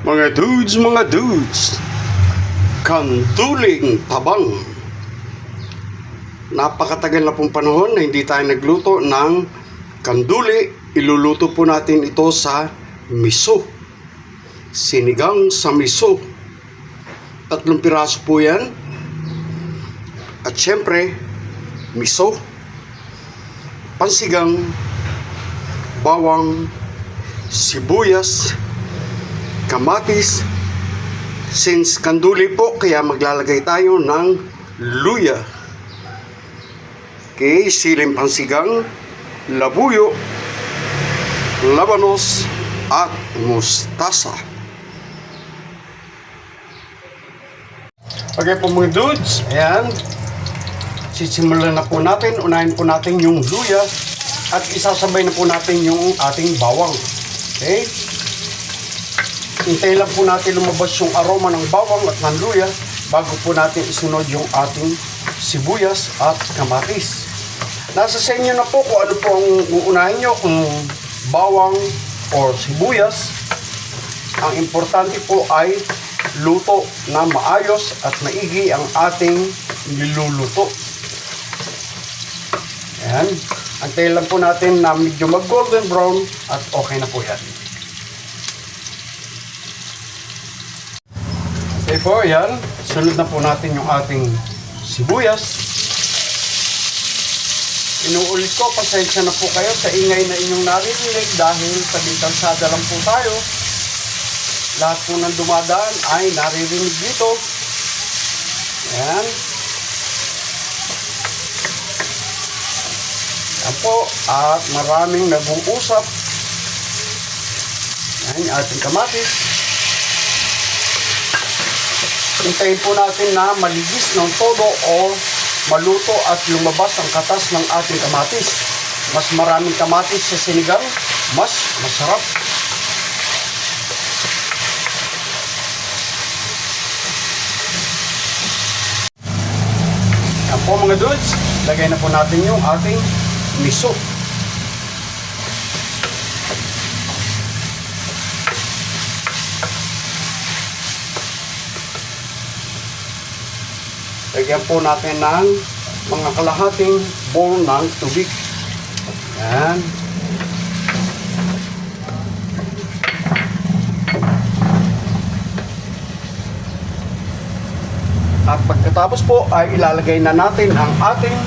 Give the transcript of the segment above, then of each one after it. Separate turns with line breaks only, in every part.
Mga dudes, kanduling tabang. Napakatagal na pong panahon na hindi tayo nagluto ng kanduli. Iluluto po natin ito sa miso. Sinigang sa miso. 3 piraso po yan. At syempre, miso, pansigang, bawang, sibuyas, kamatis. Since kanduli po, kaya maglalagay tayo ng luya. Okay, siling pansigang, labuyo, labanos, at mustasa. Okay po mga dudes, ayan. Sisimulan na po natin. Unahin po natin yung luya at isasabay na po natin yung ating bawang. Okay? Hintayin lang po natin lumabas yung aroma ng bawang at ng luya bago po natin isunod yung ating sibuyas at kamatis. Nasa sa inyo na po kung ano po ang uunahin nyo, kung bawang or sibuyas. Ang importante po ay luto na maayos at maigi ang ating niluluto. Ayan. Antayin lang po natin na medyo mag-golden brown at okay na po yan. Okay po, ayan. Sunod na po natin yung ating sibuyas. Inuulit ko, pasensya na po kayo sa ingay na inyong naririnig dahil sa kalsada lang po tayo. Lahat po ng dumadaan ay naririnig dito. Ayan. Ayan po, at maraming nag-uusap. Ayan, yung ating kamatis. Hintayin po natin na maligis ng todo o maluto at lumabas ang katas ng ating kamatis. Mas maraming kamatis sa sinigang, mas masarap. Ayan po mga dudes, lagay na po natin yung ating miso. Lagyan po natin ng mga kalahating bowl ng tubig. Ayan. At pagkatapos po ay ilalagay na natin ang ating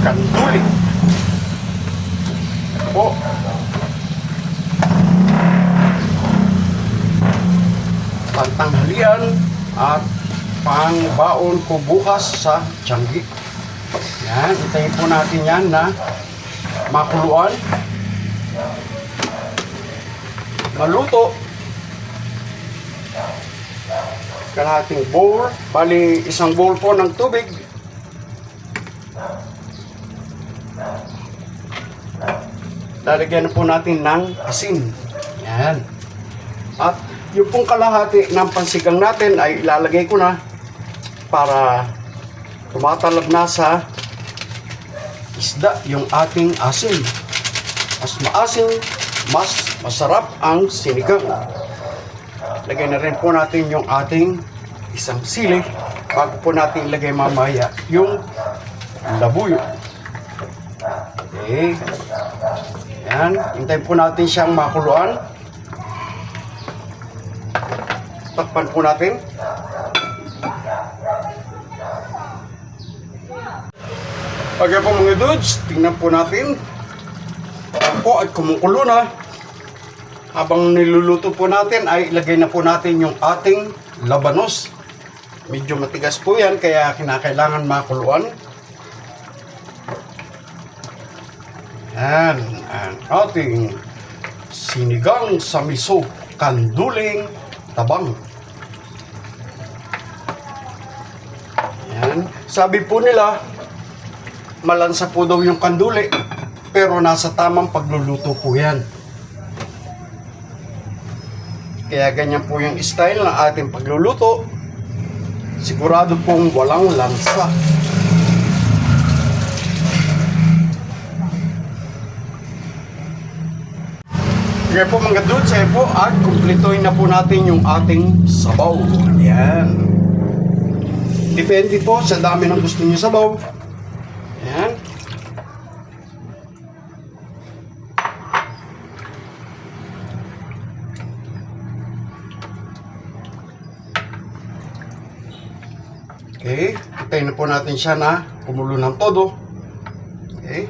kanduli. Ito po. Pantanghalian at pangbaon ko bukas sa Tiangge. Yan, itayin po natin yan na makuluan. Maluto. Kalahating bowl, bali isang bowl po ng tubig. Lalagyan po natin ng asin. Yan. At yung pong kalahati ng pansigang natin ay ilalagay ko na para tumatalab na sa isda yung ating asin. Mas maasim, mas masarap ang sinigang. Lagay na rin po natin yung ating isang sili bago po natin ilagay mamaya yung labuyo. Okay. Yan. Hintayin po natin siyang makuluan. Takpan po natin. Okay po mga dudes, tingnan po natin. Ayan po at kumukulo na. Habang niluluto po natin ay ilagay na po natin yung ating labanos. Medyo matigas po yan kaya kinakailangan makuluan. Yan ang ating sinigang sa miso, kanduling tabang. Yan. Sabi po nila, malansa po daw yung kanduli, pero nasa tamang pagluluto po yan. Kaya ganyan po yung style ng ating pagluluto. Sigurado pong walang lansa. Kaya po mga dudes, po at kumplituhin na po natin yung ating sabaw. Ayan. Depende po sa dami ng gusto niyo sabaw. Ayan. Okay, hintayin na po natin siya na kumulo ng todo. Okay.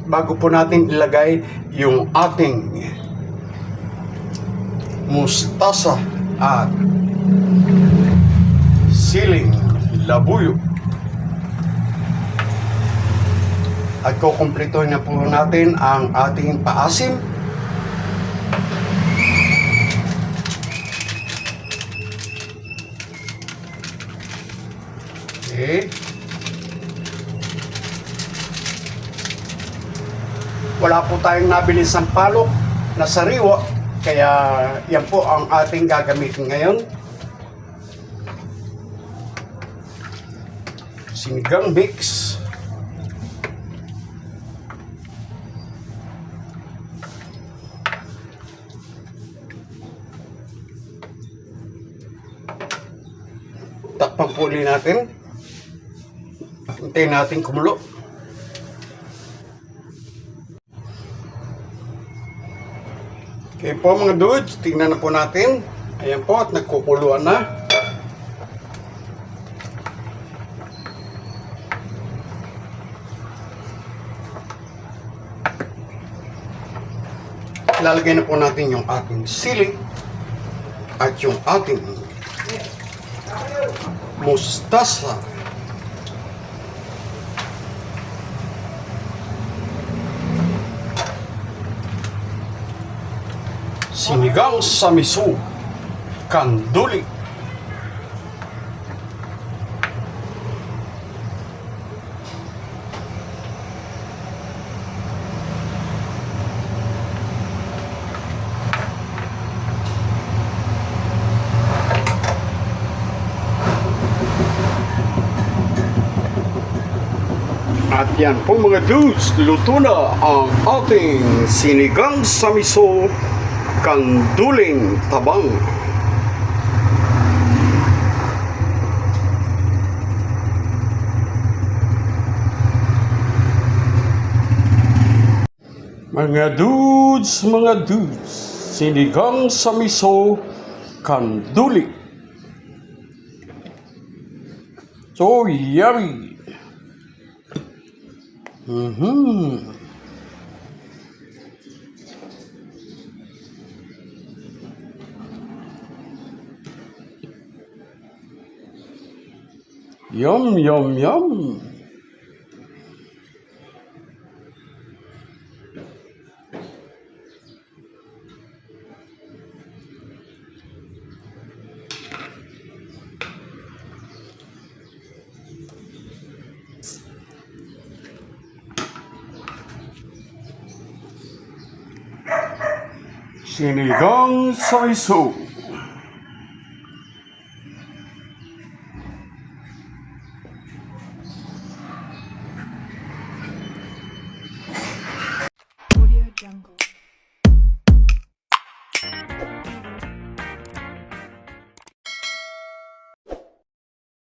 Bago po natin ilagay yung ating mustasa at siling labuyo. At kukumplituhin na po natin ang ating paasim. Okay. Wala po tayong nabili sampalok na sariwa, kaya yan po ang ating gagamitin ngayon. Sinigang mix. Takpan po ulit natin. Hintayin natin kumulo. Okay po mga dudes, tingnan na po natin. Ayan po at nagkukuluan na. Ilalagay na po natin yung ating sili at yung ating mustasa. Sinigang sa miso, kanduli. At yan po mga dudes, luto na ang ating sinigang sa miso, kanduling tabang. Mga dudes, sinigang sa miso, kanduli. So yummy. Yum, yum, yum. Sinigang sa miso.